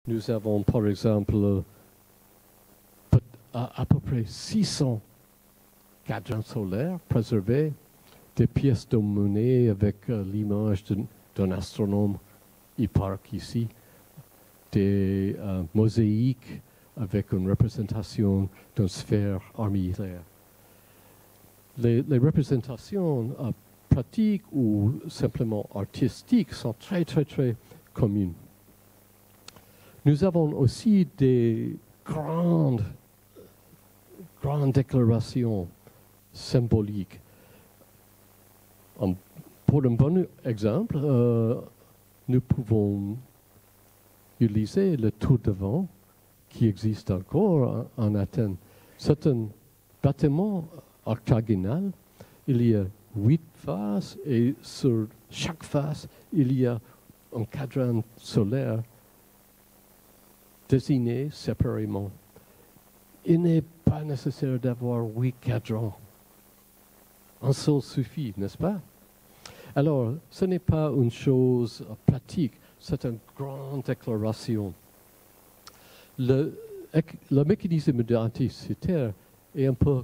Nous avons par exemple à peu près 600 cadrans solaires préservés, des pièces de monnaie avec l'image d'un astronome Hipparque ici, des mosaïques avec une représentation d'une sphère armillaire. Les représentations pratiques ou simplement artistiques sont très communes. Nous avons aussi des grandes déclarations symboliques. Pour un bon exemple, nous pouvons utiliser le tour de vent qui existe encore en Athènes. C'est un bâtiment octagonal. Il y a 8 faces et sur chaque face, il y a un cadran solaire désigné séparément. Il n'est pas nécessaire d'avoir 8 cadrans. Un seul suffit, n'est-ce pas? Alors, ce n'est pas une chose pratique, c'est une grande déclaration. Le mécanisme d'anticythère est un peu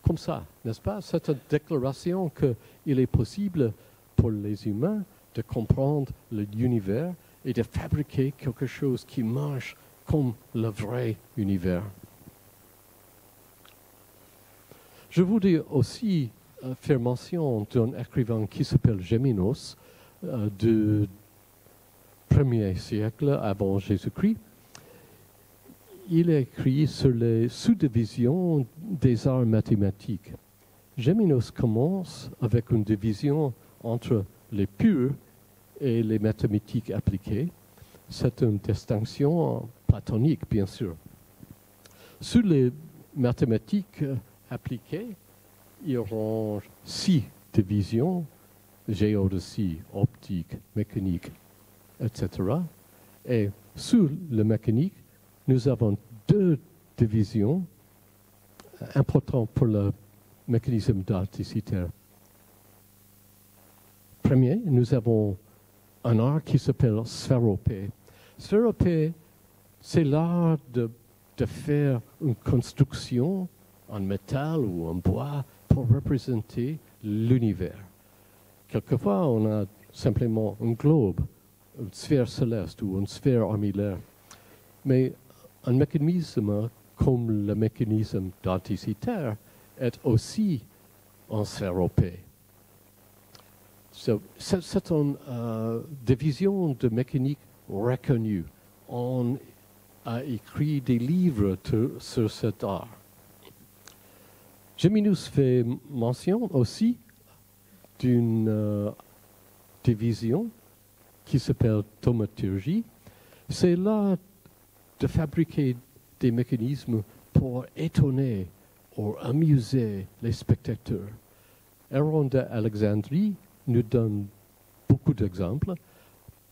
comme ça, n'est-ce pas? C'est une déclaration qu'il est possible pour les humains de comprendre l'univers et de fabriquer quelque chose qui marche comme le vrai univers. Je voudrais aussi faire mention d'un écrivain qui s'appelle Géminos du 1er siècle avant Jésus-Christ. Il a écrit sur les sous-divisions des arts mathématiques. Géminos commence avec une division entre les purs et les mathématiques appliquées. C'est une distinction platonique, bien sûr. Sur les mathématiques appliquées, il y aura 6 divisions, géodésie, optique, mécanique, etc. Et sur la mécanique, nous avons 2 divisions importantes pour le mécanisme d'anticythère. Premier, nous avons un art qui s'appelle sphéropée. Sphéropée, c'est l'art de faire une construction en métal ou en bois pour représenter l'univers. Quelquefois, on a simplement un globe, une sphère céleste ou une sphère armillaire. Mais un mécanisme comme le mécanisme d'anticythère est aussi en sphéropée. C'est une division de mécanique reconnue. On a écrit des livres sur cet art. Géminos fait mention aussi d'une division qui s'appelle thaumaturgie. C'est l'art de fabriquer des mécanismes pour étonner ou amuser les spectateurs. Héron d'Alexandrie nous donne beaucoup d'exemples.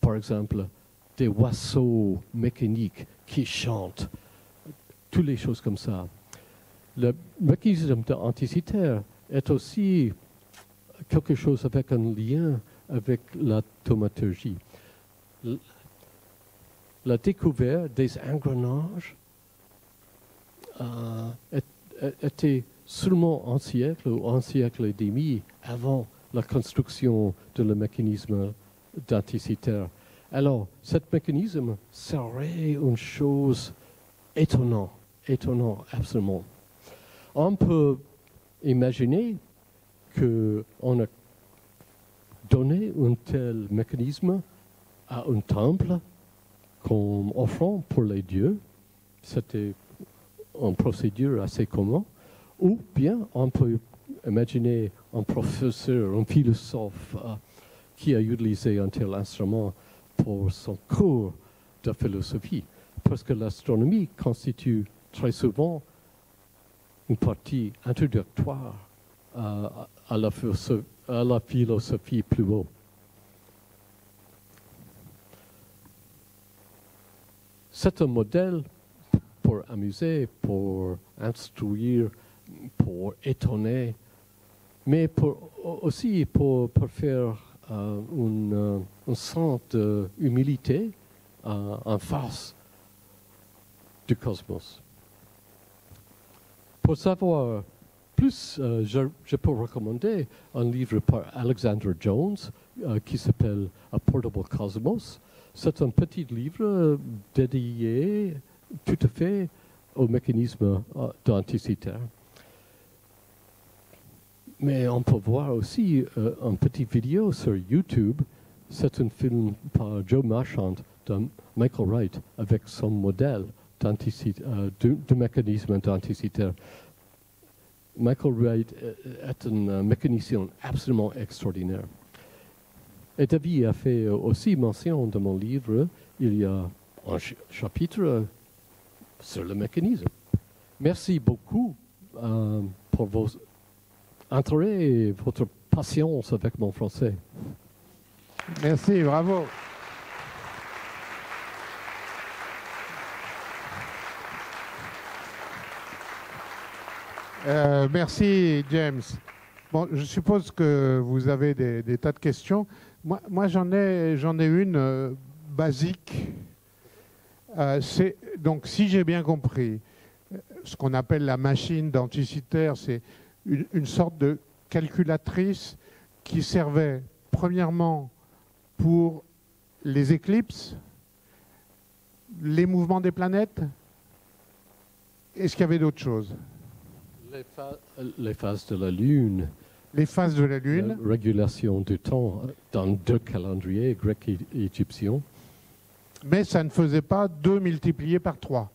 Par exemple, des oiseaux mécaniques qui chantent, toutes les choses comme ça. Le mécanisme d'anticythère est aussi quelque chose avec un lien avec la thaumaturgie. La découverte des engrenages était seulement un siècle ou un siècle et demi avant la construction de le mécanisme d'anticythère. Alors, ce mécanisme serait une chose étonnante absolument. On peut imaginer qu'on a donné un tel mécanisme à un temple comme offrande pour les dieux. C'était une procédure assez commune. Ou bien on peut imaginer un professeur, un philosophe qui a utilisé un tel instrument pour son cours de philosophie. Parce que l'astronomie constitue très souvent une partie introductoire à la philosophie plus haut. C'est un modèle pour amuser, pour instruire, pour étonner, mais aussi pour faire un sens d'humilité en face du cosmos. Pour savoir plus, je peux recommander un livre par Alexander Jones qui s'appelle A Portable Cosmos. C'est un petit livre dédié tout à fait au mécanisme d'anticythère. Mais on peut voir aussi une petite vidéo sur YouTube. C'est un film par Joe Marchand de Michael Wright avec son modèle de mécanisme d'anticythère. Michael Wright est un mécanicien absolument extraordinaire. Et David a fait aussi mention de mon livre, il y a un chapitre sur le mécanisme. Merci beaucoup pour vos intérêt et votre patience avec mon français. Merci, bravo. Merci, James. Bon, je suppose que vous avez des tas de questions. Moi j'en ai une basique. Donc, si j'ai bien compris, ce qu'on appelle la machine d'anticythère, c'est une sorte de calculatrice qui servait premièrement pour les éclipses, les mouvements des planètes. Est-ce qu'il y avait d'autres choses? Les phases de la Lune. Les phases de la Lune. La régulation du temps dans 2 calendriers, grec et égyptien. Mais ça ne faisait pas 2 multiplié par 3.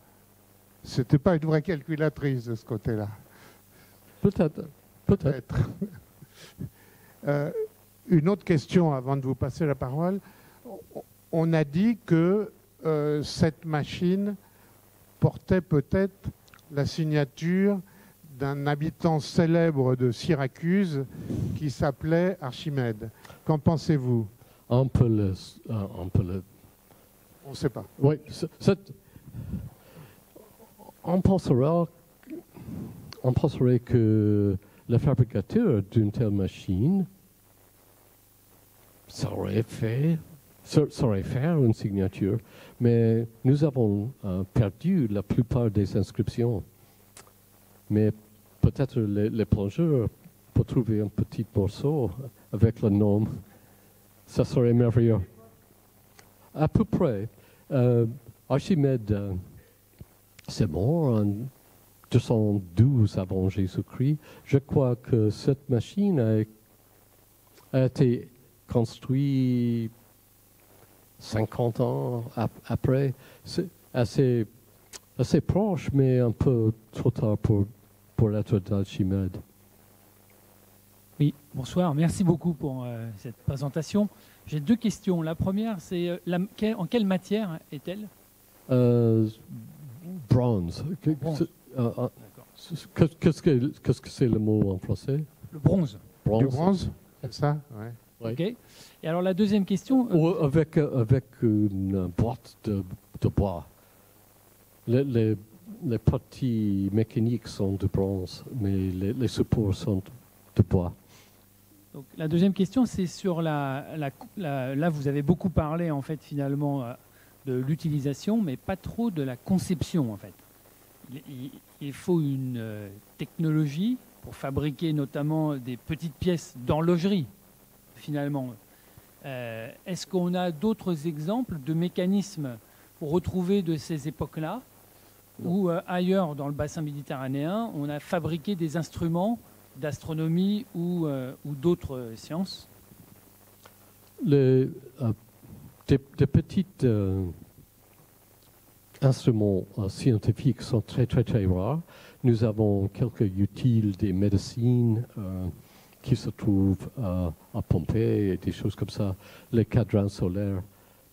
Ce n'était pas une vraie calculatrice de ce côté-là. Peut-être. Peut-être. Une autre question avant de vous passer la parole. On a dit que cette machine portait peut-être la signature d'un habitant célèbre de Syracuse qui s'appelait Archimède. Qu'en pensez-vous? On peut le... On ne sait pas. Oui, on penserait que le fabricateur d'une telle machine saurait faire une signature, mais nous avons perdu la plupart des inscriptions. Mais peut-être les plongeurs peuvent trouver un petit morceau avec le nom. Ça serait merveilleux. À peu près. Archimède, c'est mort en 212 avant Jésus-Christ. Je crois que cette machine a été construite 50 ans après. C'est assez proche, mais un peu trop tard pour l'être d'Archimède. Oui, bonsoir. Merci beaucoup pour cette présentation. J'ai 2 questions. La première, c'est en quelle matière est-elle? Bronze. Qu'est-ce que c'est le mot en français? Le bronze. Du bronze, c'est ça? Ouais. Oui. Ok. Et alors la deuxième question... Ou avec une boîte de bois. Les parties mécaniques sont de bronze, mais les supports sont de bois. Donc, la deuxième question, c'est sur là, vous avez beaucoup parlé, en fait, finalement, de l'utilisation, mais pas trop de la conception, en fait. Il faut une technologie pour fabriquer notamment des petites pièces d'horlogerie, finalement. Est-ce qu'on a d'autres exemples de mécanismes pour retrouver de ces époques-là, ou ailleurs dans le bassin méditerranéen, on a fabriqué des instruments d'astronomie ou d'autres sciences? Des petits instruments scientifiques sont très, très, très rares. Nous avons quelques utiles des médecines qui se trouvent à Pompée et des choses comme ça, les cadrans solaires.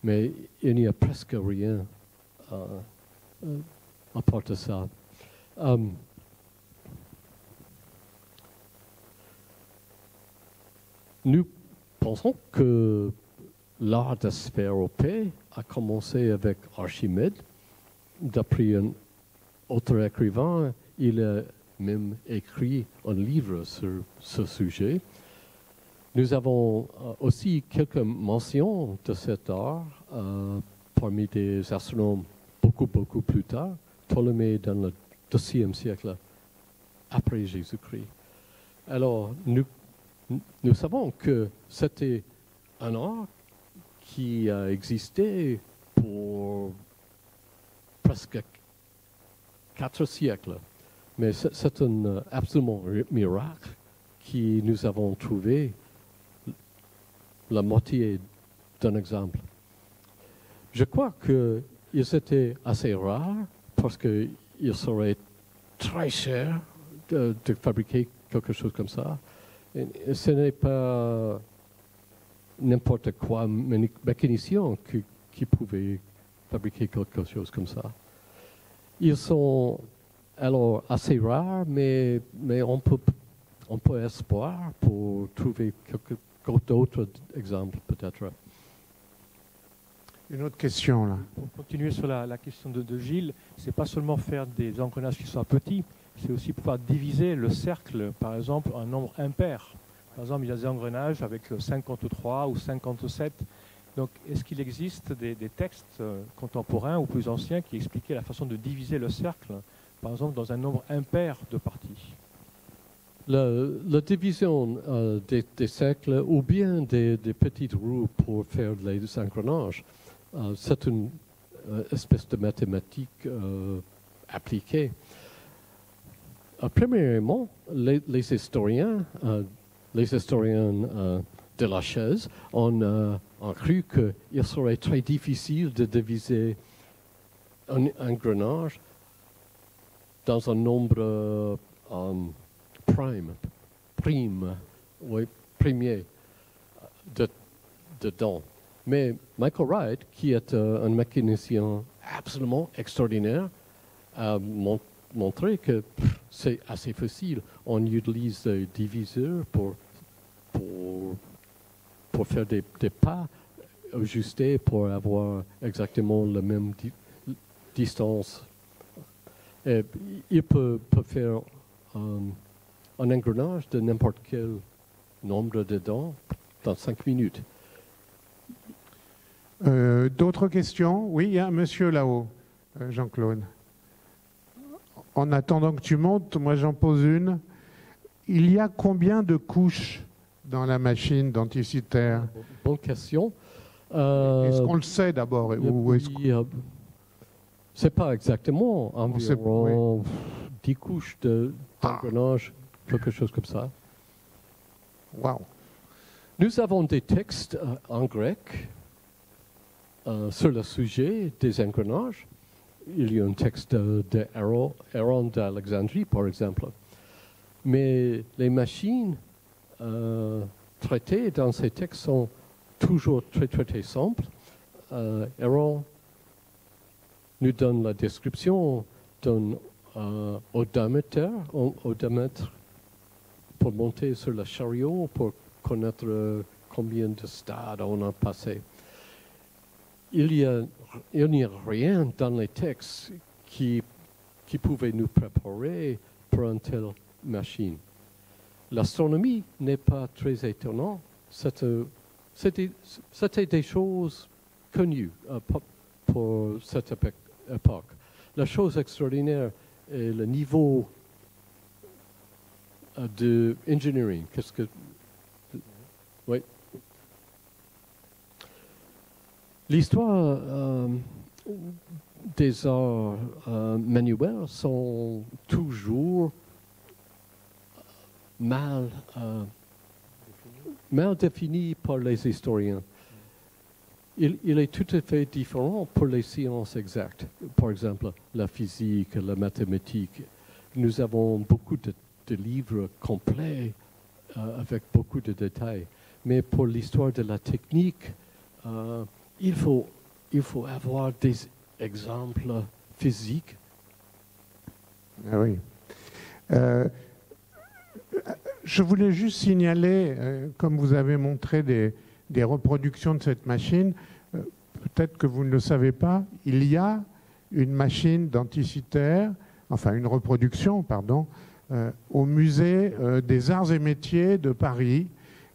Mais il n'y a presque rien à part de ça. Nous pensons que l'art de sphéropée a commencé avec Archimède. D'après un autre écrivain, il a même écrit un livre sur ce sujet. Nous avons aussi quelques mentions de cet art parmi des astronomes beaucoup plus tard, Ptolémée dans le IIe siècle après Jésus-Christ. Alors, nous savons que c'était un art qui a existé pour presque 4 siècles. Mais c'est un absolument miracle que nous avons trouvé la moitié d'un exemple. Je crois qu'ils étaient assez rares parce qu'il serait très cher de fabriquer quelque chose comme ça. Et ce n'est pas n'importe quoi mécanicien qui pouvait fabriquer quelque chose comme ça. Ils sont alors assez rares, mais on peut espoir pour trouver d'autres exemples peut-être. Une autre question là. Pour continuer sur la question de Gilles, c'est pas seulement faire des engrenages qui soient petits, c'est aussi pouvoir diviser le cercle, par exemple, un nombre impair. Par exemple, il y a des engrenages avec 53 ou 57. Donc, est-ce qu'il existe des textes contemporains ou plus anciens qui expliquaient la façon de diviser le cercle, par exemple, dans un nombre impair de parties? La division des cercles ou bien des petites roues pour faire les engrenages, c'est une espèce de mathématique appliquée. Premièrement, les historiens de la chaise ont cru qu'il serait très difficile de diviser un engrenage dans un nombre premier dedans. Mais Michael Wright, qui est un mécanicien absolument extraordinaire, a montré que c'est assez facile. On utilise des diviseurs pour faire des pas ajustés pour avoir exactement la même distance. Et il peut faire un engrenage de n'importe quel nombre de dents dans 5 minutes. D'autres questions? Oui, il y a un monsieur là-haut, Jean-Claude. En attendant que tu montes, moi j'en pose une. Il y a combien de couches dans la machine denticitaire? Bonne question. Est-ce qu'on le sait d'abord? C'est pas exactement environ 10 couches d'engrenage, quelque chose comme ça. Wow. Nous avons des textes en grec sur le sujet des engrenages. Il y a un texte d'Aaron d'Alexandrie, par exemple. Mais les machines traitées dans ces textes sont toujours très simples. Aaron nous donne la description d'un odomètre pour monter sur le chariot, pour connaître combien de stades on a passé. Il n'y a rien dans les textes qui pouvait nous préparer pour une telle machine. L'astronomie n'est pas très étonnante. C'était des choses connues pour cette époque. La chose extraordinaire est le niveau de engineering. Oui. L'histoire des arts manuels sont toujours mal définis par les historiens. Il est tout à fait différent pour les sciences exactes. Par exemple, la physique, la mathématique. Nous avons beaucoup de livres complets avec beaucoup de détails. Mais pour l'histoire de la technique, il faut avoir des exemples physiques. Ah oui. Je voulais juste signaler, comme vous avez montré des reproductions de cette machine, peut-être que vous ne le savez pas, il y a une machine denticitaire, enfin une reproduction, pardon, au musée des Arts et Métiers de Paris.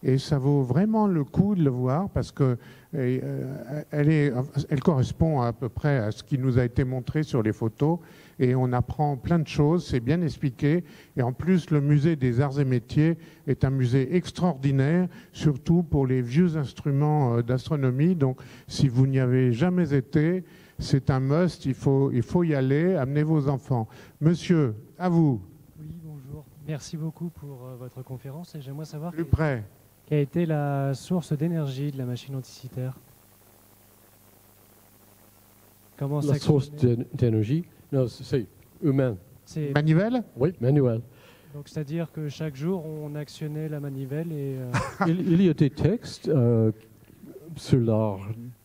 et ça vaut vraiment le coup de le voir parce que elle correspond à peu près à ce qui nous a été montré sur les photos et on apprend plein de choses, c'est bien expliqué et en plus le musée des arts et métiers est un musée extraordinaire, surtout pour les vieux instruments d'astronomie. Donc si vous n'y avez jamais été, c'est un must, il faut y aller, amenez vos enfants. Monsieur, à vous. Oui, bonjour. Merci beaucoup pour votre conférence et j'aimerais savoir Plus près. quelle a été la source d'énergie de la machine anticitaire. Comment La ça source fonctionnait? d'énergie, non, c'est humain. C'est Manivelle? Oui, manuel. donc c'est-à-dire que chaque jour on actionnait la manivelle et Il y a des textes sur l'art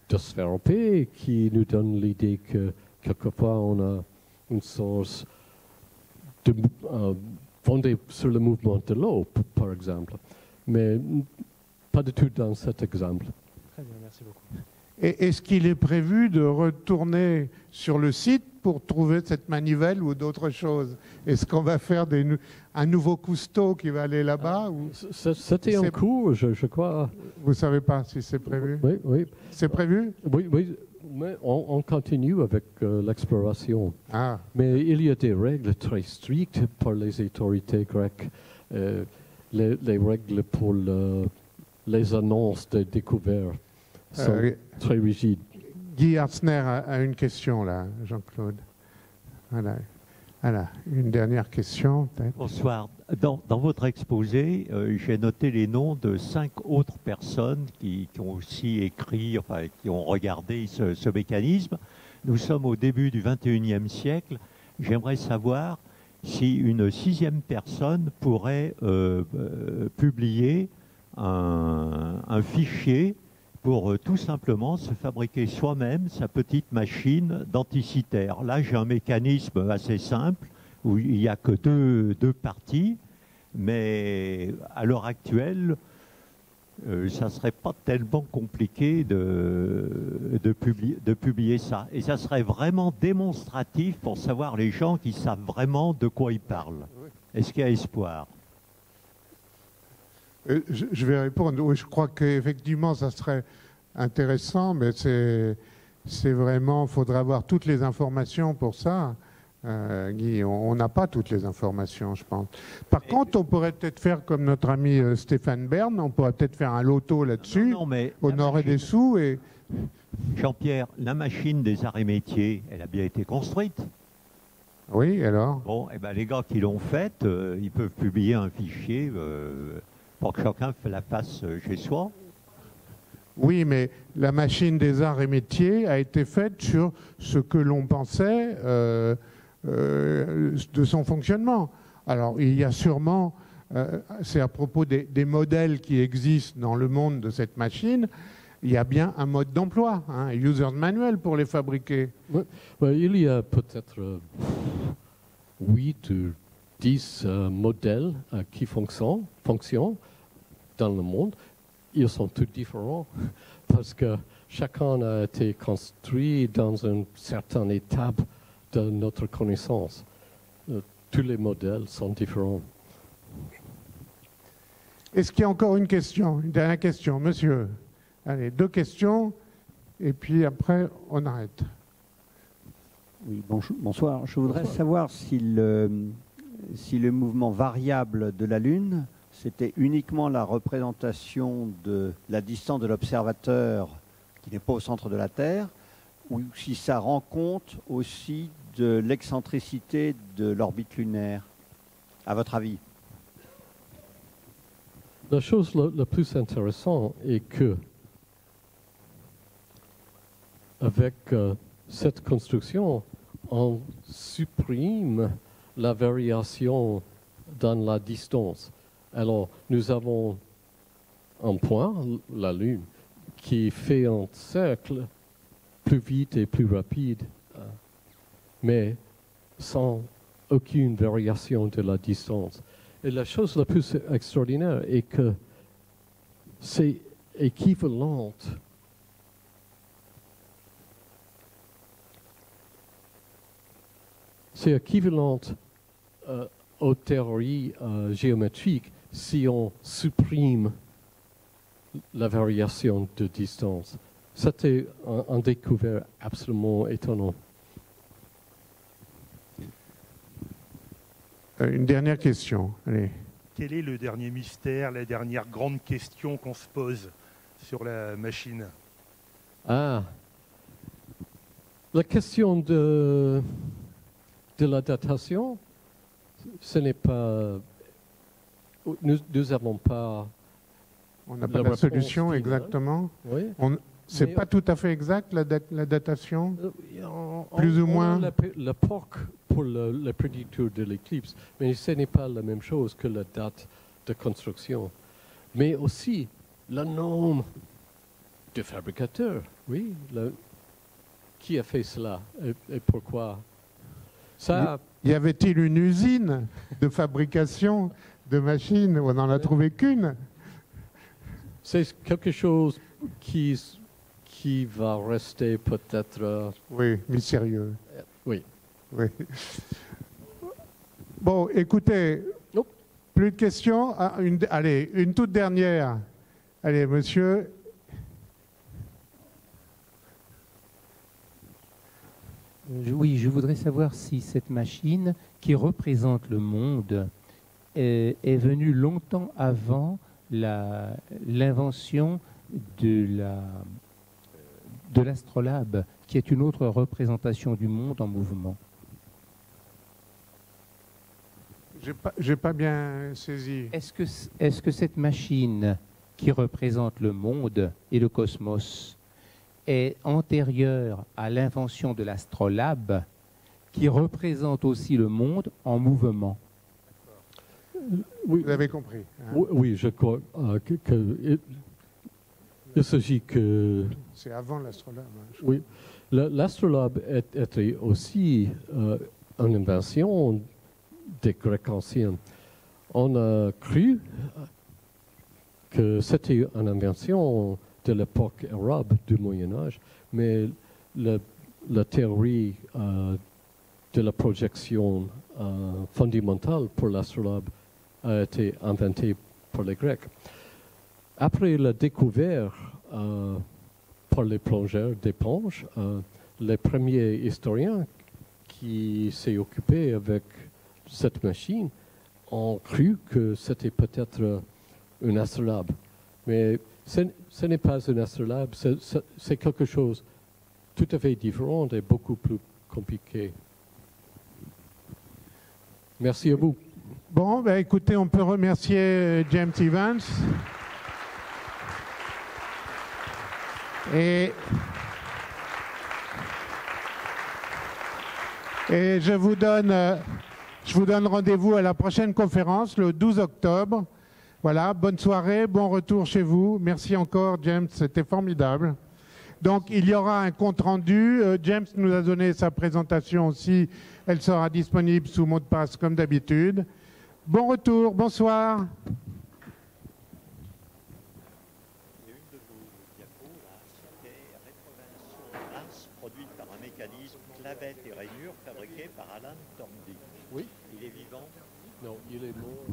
de sphère qui nous donnent l'idée que quelquefois on a une source fondée sur le mouvement de l'eau, par exemple. Mais pas du tout dans cet exemple. très bien, merci beaucoup. Et est-ce qu'il est prévu de retourner sur le site pour trouver cette manivelle ou d'autres choses? Est-ce qu'on va faire un nouveau Cousteau qui va aller là-bas ou C'était en cours, je crois. vous ne savez pas si c'est prévu? Oui, oui. C'est prévu? Oui, oui. Mais on continue avec l'exploration. Ah, Mais il y a des règles très strictes par les autorités grecques. Les règles pour les annonces de découvertes sont très rigides. Guy Hartzner a une question là, Jean-Claude. Voilà. Voilà, une dernière question peut-être. Bonsoir. Dans votre exposé, j'ai noté les noms de 5 autres personnes qui ont aussi écrit, enfin, qui ont regardé ce mécanisme. Nous sommes au début du XXIe siècle. J'aimerais savoir si une 6e personne pourrait publier un fichier pour tout simplement se fabriquer soi-même sa petite machine d'anticitaire. Là, j'ai un mécanisme assez simple où il n'y a que deux parties, mais à l'heure actuelle, ça ne serait pas tellement compliqué de publier ça. Et ça serait vraiment démonstratif pour savoir les gens qui savent vraiment de quoi ils parlent. Est-ce qu'il y a espoir ? Je vais répondre. Oui, je crois qu'effectivement, ça serait intéressant, mais c'est vraiment, il faudra avoir toutes les informations pour ça. Guy, on n'a pas toutes les informations, je pense. Par contre, on pourrait peut-être faire comme notre ami Stéphane Bern, on pourrait peut-être faire un loto là-dessus, on aurait des sous. Et Jean-Pierre, la machine des arts et métiers, elle a bien été construite. Oui, alors Bon, eh ben, les gars qui l'ont faite, ils peuvent publier un fichier pour que chacun la fasse chez soi. Oui, mais la machine des arts et métiers a été faite sur ce que l'on pensait de son fonctionnement. Alors, il y a sûrement, c'est à propos des modèles qui existent dans le monde de cette machine, il y a bien un mode d'emploi, un user manual pour les fabriquer. Ouais, il y a peut-être 8 ou 10 modèles qui fonctionnent dans le monde. Ils sont tous différents parce que chacun a été construit dans une certaine étape de notre connaissance. Tous les modèles sont différents. Est-ce qu'il y a encore une question, une dernière question, monsieur? Allez, 2 questions, et puis après, on arrête. Oui, bonsoir. Je voudrais savoir si le mouvement variable de la Lune, c'était uniquement la représentation de la distance de l'observateur qui n'est pas au centre de la Terre, ou si ça rend compte aussi de l'excentricité de l'orbite lunaire, à votre avis? La chose la plus intéressante est que avec cette construction, on supprime la variation dans la distance. Alors, nous avons un point, la Lune, qui fait un cercle plus vite et plus rapide, mais sans aucune variation de la distance. Et la chose la plus extraordinaire est que c'est équivalent aux théories géométriques si on supprime la variation de distance. C'était un découvert absolument étonnant. Une dernière question. Allez. Quel est le dernier mystère, la dernière grande question qu'on se pose sur la machine? Ah, la question de la datation, ce n'est pas... Nous n'avons pas... On n'a pas la solution finale. exactement. Oui. C'est Mais- pas tout à fait exact la datation. On- Plus ou on moins. a le POC pour la prédicture de l'éclipse, mais ce n'est pas la même chose que la date de construction. Mais aussi le nom du fabricateur. Oui, qui a fait cela et pourquoi? Ça, Y avait-il une usine de fabrication de machines? On n'en a trouvé qu'une. c'est quelque chose qui va rester peut-être... Oui, mystérieux. oui. Oui. Bon, écoutez, Nope. plus de questions. Ah, allez, une toute dernière. Allez, monsieur. Oui, je voudrais savoir si cette machine qui représente le monde est venue longtemps avant l'invention de l'astrolabe, qui est une autre représentation du monde en mouvement. J'ai pas bien saisi. Est-ce que cette machine qui représente le monde et le cosmos est antérieure à l'invention de l'astrolabe, qui représente aussi le monde en mouvement? Oui, Vous avez compris. Hein? oui, je crois il s'agit que... C'est avant l'astrolabe. Hein, Oui, l'astrolabe était aussi une invention des Grecs anciens. On a cru que c'était une invention de l'époque arabe du Moyen-Âge, mais la théorie de la projection fondamentale pour l'astrolabe a été inventée par les Grecs. Après la découverte par les plongeurs d'éponges, les premiers historiens qui s'est occupé avec cette machine ont cru que c'était peut-être un astrolabe. Mais ce n'est pas un astrolabe, c'est quelque chose tout à fait différent et beaucoup plus compliqué. Merci à vous. Bon, ben, écoutez, on peut remercier James Evans. Et je vous donne rendez-vous à la prochaine conférence, le 12 octobre. Voilà, bonne soirée, bon retour chez vous. Merci encore, James, c'était formidable. Donc, il y aura un compte-rendu. James nous a donné sa présentation aussi. Elle sera disponible sous mot de passe comme d'habitude. Bon retour, bonsoir. Une de vos diapos, là, c'était rétroversion mince produite par un mécanisme clavette et rainure fabriqué par Alan Thornby. Oui. Il est vivant? Non, il est mort.